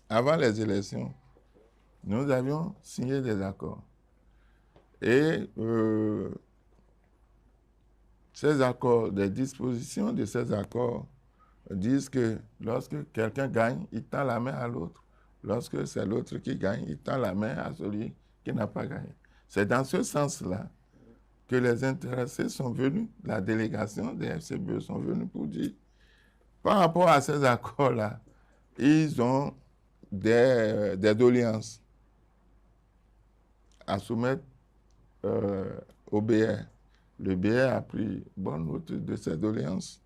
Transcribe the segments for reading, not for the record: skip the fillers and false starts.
avant les élections, nous avions signé des accords. Et ces accords, des dispositions de ces accords disent que lorsque quelqu'un gagne, il tend la main à l'autre. Lorsque c'est l'autre qui gagne, il tend la main à celui qui n'a pas gagné. C'est dans ce sens-là que les intéressés sont venus, la délégation des FCBE sont venus pour dire, par rapport à ces accords-là, ils ont des doléances à soumettre au BR. Le BR a pris bonne note de ces doléances.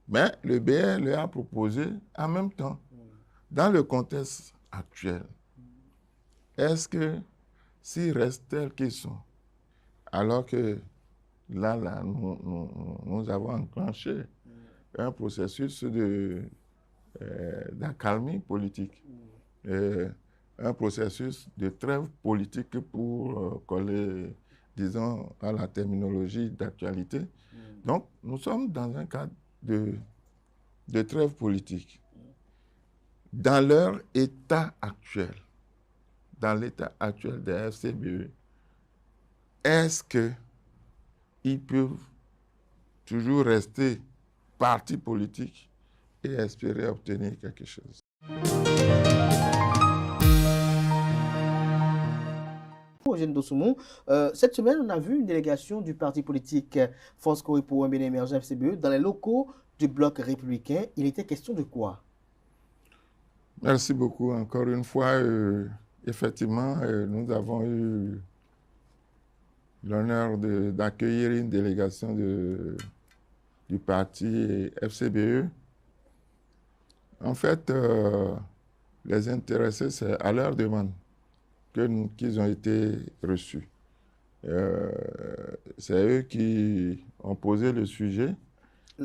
Mais le BR leur a proposé en même temps, dans le contexte actuel, est-ce que s'ils restent tels qu'ils sont, alors que là nous avons enclenché un processus d'accalmie politique, un processus de trêve politique pour coller, disons, à la terminologie d'actualité. Donc, nous sommes dans un cadre de trêve politique. Dans leur état actuel, dans l'état actuel des FCBE, est-ce qu'ils peuvent toujours rester parti politique et espérer obtenir quelque chose? Eugène Dossoumo, cette semaine, on a vu une délégation du parti politique Force Corée pour un bien émergent FCBE dans les locaux du bloc républicain. Il était question de quoi? Merci beaucoup. Encore une fois, effectivement, nous avons eu l'honneur d'accueillir une délégation du parti FCBE. En fait, les intéressés, c'est à leur demande qu'ils ont été reçus. C'est eux qui ont posé le sujet.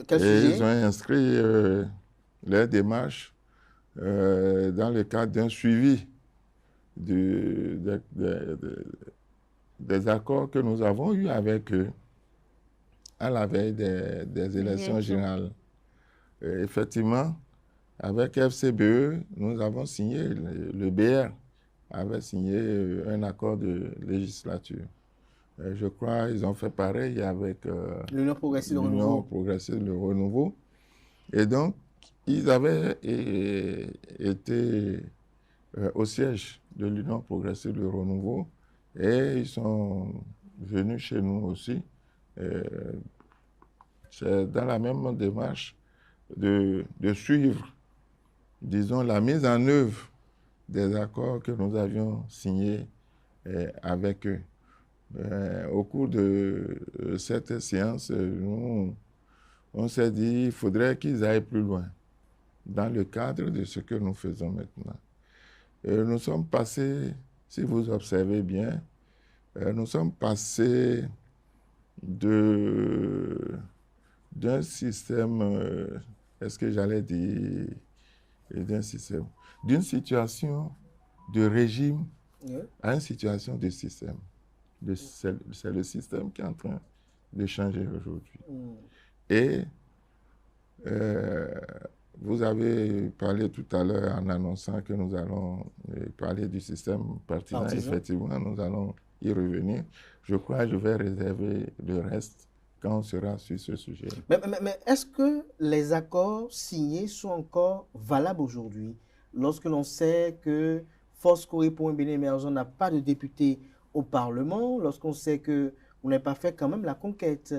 Quel sujet? Ils ont inscrit leur démarche dans le cadre d'un suivi des accords que nous avons eus avec eux à la veille des élections générales. Effectivement, avec FCBE, nous avons signé, le BR avait signé un accord de législature. Je crois qu'ils ont fait pareil avec l'Union progressive de renouveau. Et donc, ils avaient été au siège de l'Union progressive de renouveau et ils sont venus chez nous aussi. C'est dans la même démarche de suivre, disons, la mise en œuvre des accords que nous avions signés avec eux. Au cours de cette séance, on s'est dit qu'il faudrait qu'ils aillent plus loin dans le cadre de ce que nous faisons maintenant. Nous sommes passés, si vous observez bien, nous sommes passés d'un système, est-ce que j'allais dire, d'une situation de régime à une situation de système. C'est le système qui est en train de changer aujourd'hui. Et vous avez parlé tout à l'heure en annonçant que nous allons parler du système partisan. Effectivement, nous allons y revenir. Je crois que je vais réserver le reste quand on sera sur ce sujet. Mais est-ce que les accords signés sont encore valables aujourd'hui, lorsque l'on sait que Force Corée pour un Bénin émergent n'a pas de député au Parlement, lorsqu'on sait que vous n'avez pas fait quand même la conquête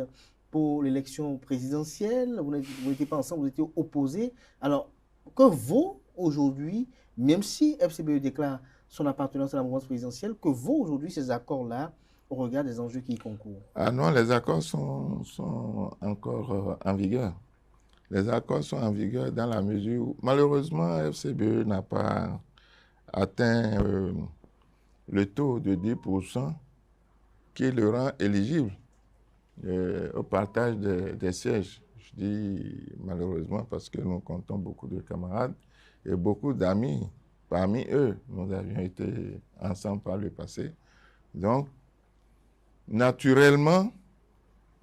pour l'élection présidentielle, vous n'étiez pas ensemble, vous étiez opposés. Alors, que vaut aujourd'hui, même si FCBE déclare son appartenance à la mouvance présidentielle, que vaut aujourd'hui ces accords-là au regard des enjeux qui y concourent? Ah non, les accords sont encore en vigueur. Les accords sont en vigueur dans la mesure où, malheureusement, FCBE n'a pas atteint le taux de 10% qui le rend éligible au partage des sièges. Je dis malheureusement parce que nous comptons beaucoup de camarades et beaucoup d'amis. Parmi eux, nous avions été ensemble par le passé. Donc, naturellement,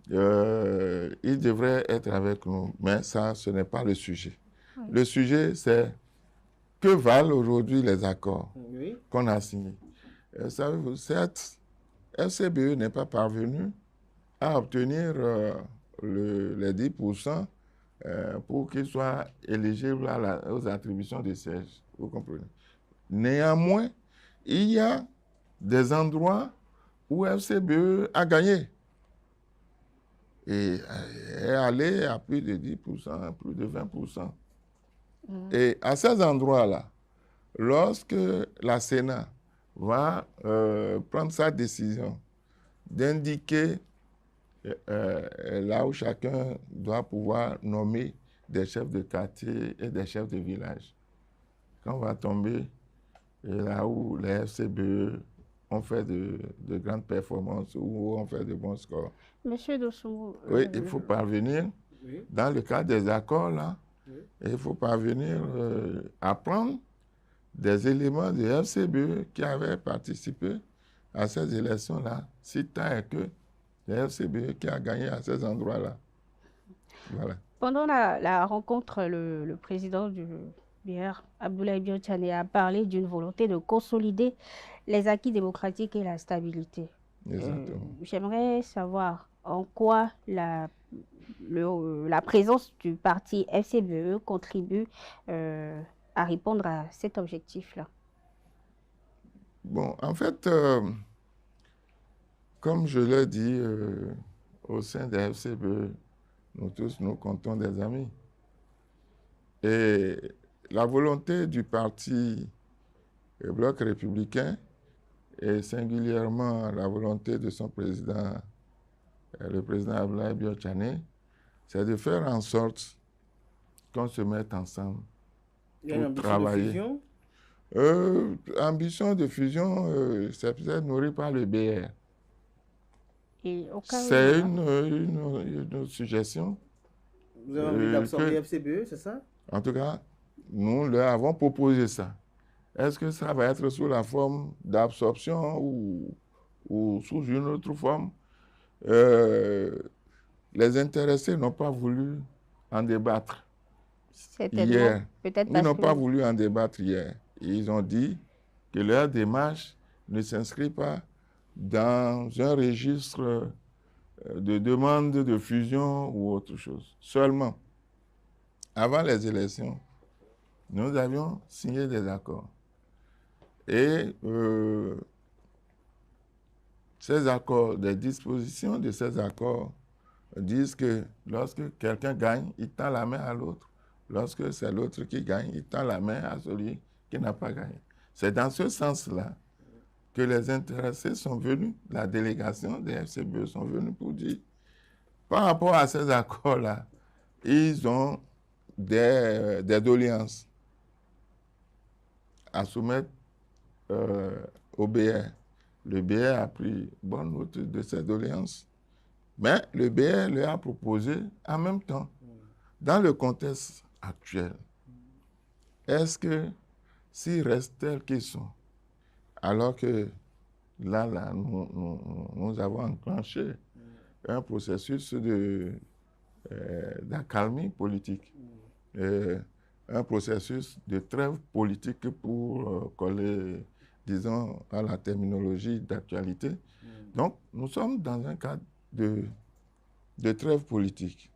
ils devraient être avec nous, mais ça, ce n'est pas le sujet. Oui. Le sujet, c'est que valent aujourd'hui les accords Oui. qu'on a signés? Savez-vous, certes, FCBE n'est pas parvenu à obtenir les 10% pour qu'il soit éligible aux attributions de sièges. Vous comprenez? Néanmoins, il y a des endroits où FCBE a gagné et est allé à plus de 10%, plus de 20%. Et à ces endroits-là, lorsque la Sénat va prendre sa décision d'indiquer là où chacun doit pouvoir nommer des chefs de quartier et des chefs de village, quand on va tomber là où les FCBE ont fait de grandes performances ou ont fait de bons scores. Monsieur Dossou, Oui, il faut parvenir, Oui. dans le cadre des accords, là, Oui. il faut parvenir à prendre des éléments de FCBE qui avaient participé à ces élections-là, si tant est que le FCBE qui a gagné à ces endroits-là. Voilà. pendant la rencontre, le président du BR, Abdoulaye Biotchane, a parlé d'une volonté de consolider les acquis démocratiques et la stabilité. Exactement. J'aimerais savoir en quoi la présence du parti FCBE contribue à répondre à cet objectif-là. Bon, en fait, comme je l'ai dit, au sein des FCBE, nous tous, nous comptons des amis. Et la volonté du parti Bloc républicain, et singulièrement la volonté de son président, le président Abdoulaye Biotchane, c'est de faire en sorte qu'on se mette ensemble Il y a une ambition travailler. de fusion. Ambition de fusion, c'est peut-être nourri par le BR. Et au cas où C'est il y en a- une suggestion. Vous avez envie d'absorber que- FCBE, c'est ça? En tout cas, nous leur avons proposé ça. Est-ce que ça va être sous la forme d'absorption ou sous une autre forme? Les intéressés n'ont pas voulu en débattre certainement, hier. peut-être Ils parce n'ont pas que voulu en débattre hier. Ils ont dit que leur démarche ne s'inscrit pas dans un registre de demande de fusion ou autre chose. Seulement, avant les élections, nous avions signé des accords. Et ces accords, des dispositions de ces accords disent que lorsque quelqu'un gagne, il tend la main à l'autre. Lorsque c'est l'autre qui gagne, il tend la main à celui qui n'a pas gagné. C'est dans ce sens-là que les intéressés sont venus, la délégation des FCBE sont venus pour dire, par rapport à ces accords-là, ils ont des doléances à soumettre au BR. Le BR a pris bonne note de ces doléances. Mais le BR leur a proposé en même temps, dans le contexte actuel, est-ce que s'ils restent tels qu'ils sont, alors que là nous avons enclenché un processus d'accalmie politique, un processus de trêve politique pour coller, disons, à la terminologie d'actualité. Donc, nous sommes dans un cadre de trêve politique.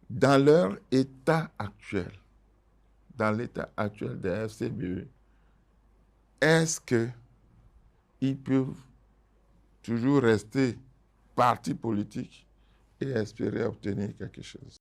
Dans leur état actuel, dans l'état actuel des FCBE, est-ce qu'ils peuvent toujours rester parti politique et espérer obtenir quelque chose?